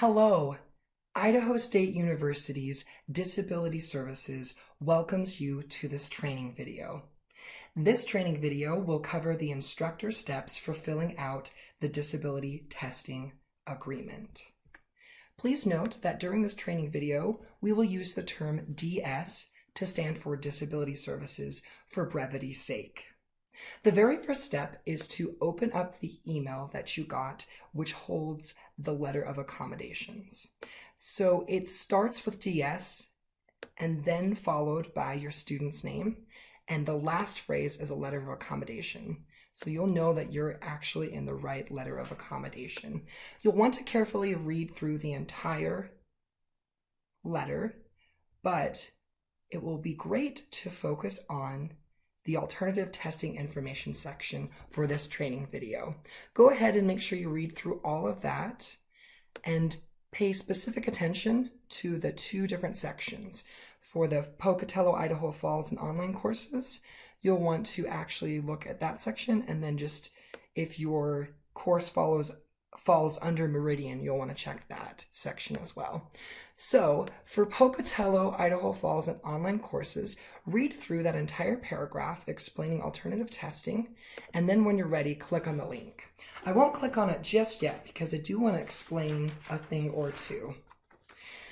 Hello, Idaho State University's Disability Services welcomes you to this training video. This training video will cover the instructor steps for filling out the disability testing agreement. Please note that during this training video, we will use the term DS to stand for Disability Services for brevity's sake. The very first step is to open up the email that you got, which holds the letter of accommodations. So it starts with DS and then followed by your student's name. And the last phrase is a letter of accommodation. So you'll know that you're actually in the right letter of accommodation. You'll want to carefully read through the entire letter, but it will be great to focus on the alternative testing information section for this training video. Go ahead and make sure you read through all of that and pay specific attention to the two different sections. For the Pocatello, Idaho Falls and online courses, you'll want to actually look at that section, and then just if your course falls under Meridian, you'll want to check that section as well. So for Pocatello, Idaho Falls, and online courses, read through that entire paragraph explaining alternative testing, and then when you're ready, click on the link. I won't click on it just yet because I do want to explain a thing or two.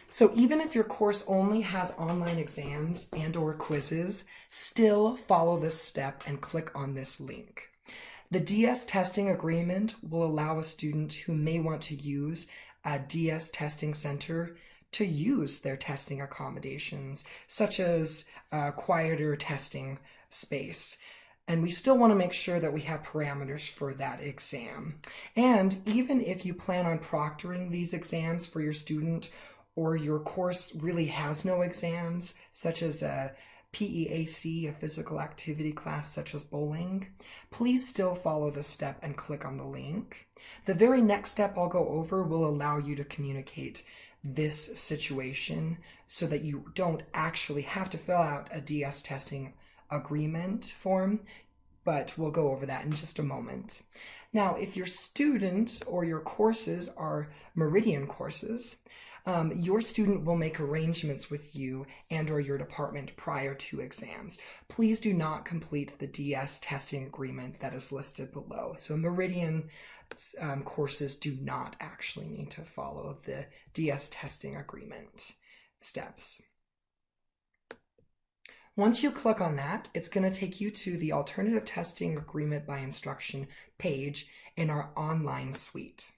So even if your course only has online exams and/or quizzes, still follow this step and click on this link. The DS testing agreement will allow a student who may want to use a DS testing center to use their testing accommodations, such as a quieter testing space. And we still want to make sure that we have parameters for that exam. And even if you plan on proctoring these exams for your student, or your course really has no exams, such as a PEAC, a physical activity class such as bowling, please still follow this step and click on the link. The very next step I'll go over will allow you to communicate this situation so that you don't actually have to fill out a DS testing agreement form, but we'll go over that in just a moment. Now, if your students or your courses are Meridian courses, your student will make arrangements with you and or your department prior to exams. Please do not complete the DS testing agreement that is listed below. So Meridian courses do not actually need to follow the DS testing agreement steps. Once you click on that, it's going to take you to the alternative testing agreement by instruction page in our online suite.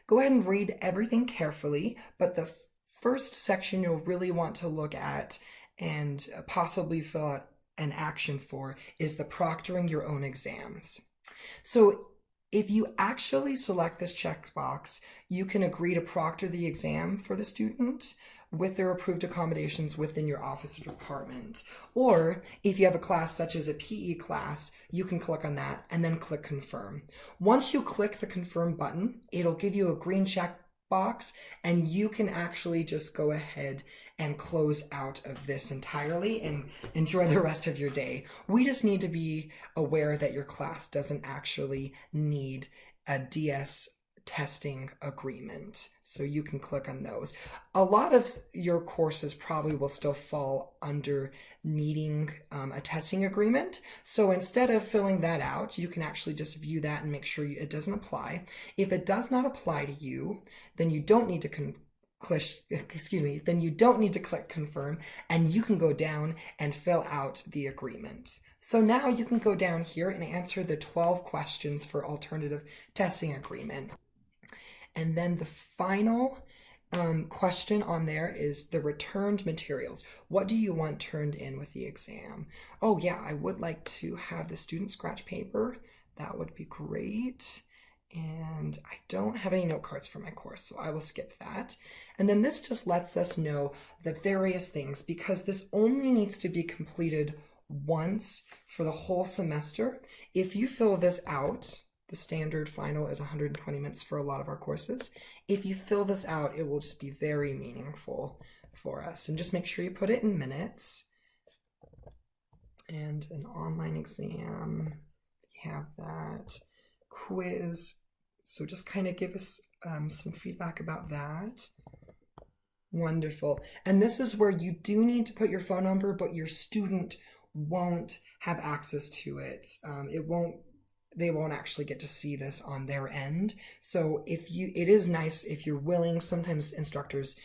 Go ahead and read everything carefully, but the first section you'll really want to look at and possibly fill out an action for is the proctoring your own exams. So if you actually select this checkbox, you can agree to proctor the exam for the student with their approved accommodations within your office or department. Or if you have a class such as a PE class, you can click on that and then click confirm. Once you click the confirm button, it'll give you a green check box and you can actually just go ahead and close out of this entirely and enjoy the rest of your day. We just need to be aware that your class doesn't actually need a DS testing agreement, so you can click on those. A lot of your courses probably will still fall under needing a testing agreement, so instead of filling that out, you can actually just view that and make sure it doesn't apply. If it does not apply to you, then you don't need to click confirm, and you can go down and fill out the agreement. So now you can go down here and answer the 12 questions for alternative testing agreement. And then the final question on there is the returned materials. What do you want turned in with the exam? Oh yeah, I would like to have the student scratch paper. That would be great. And I don't have any note cards for my course, so I will skip that. And then this just lets us know the various things, because this only needs to be completed once for the whole semester. If you fill this out, the standard final is 120 minutes for a lot of our courses. If you fill this out, it will just be very meaningful for us. And just make sure you put it in minutes. And an online exam, we have that. Quiz. So just kind of give us some feedback about that. Wonderful. And this is where you do need to put your phone number, but your student won't have access to it. They won't actually get to see this on their end. So it is nice if you're willing. Sometimes instructors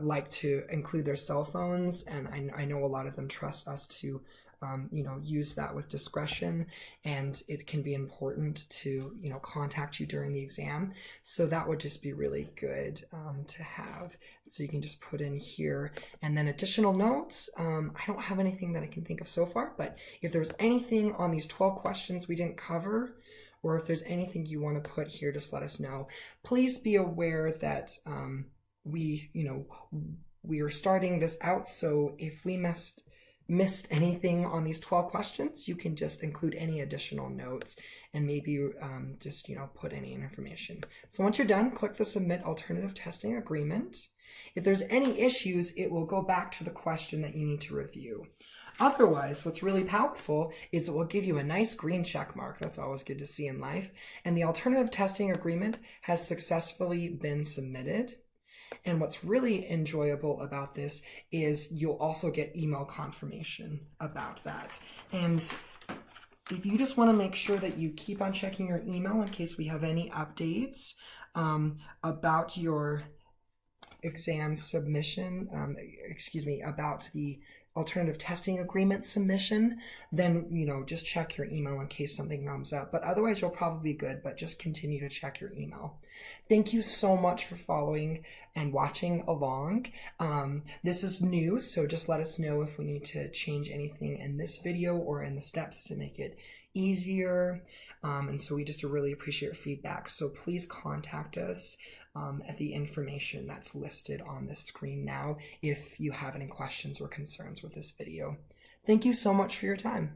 like to include their cell phones, and I know a lot of them trust us to use that with discretion, and it can be important to contact you during the exam. So that would just be really good to have. So you can just put in here, and then additional notes. I don't have anything that I can think of so far, but if there's anything on these 12 questions we didn't cover, or if there's anything you want to put here, just let us know. Please be aware that we are starting this out, so if we missed anything on these 12 questions, you can just include any additional notes and maybe just put any information. So once you're done, click the Submit Alternative Testing Agreement. If there's any issues, it will go back to the question that you need to review. Otherwise, what's really powerful is it will give you a nice green check mark. That's always good to see in life. And the Alternative Testing Agreement has successfully been submitted. And what's really enjoyable about this is you'll also get email confirmation about that. And if you just want to make sure that you keep on checking your email in case we have any updates about your exam submission, about the Alternative Testing Agreement submission, then just check your email in case something comes up. But otherwise you'll probably be good, but just continue to check your email. Thank you so much for following and watching along. This is new, so just let us know if we need to change anything in this video or in the steps to make it easier. And so we just really appreciate your feedback. So please contact us at the information that's listed on the screen now if you have any questions or concerns with this video. Thank you so much for your time.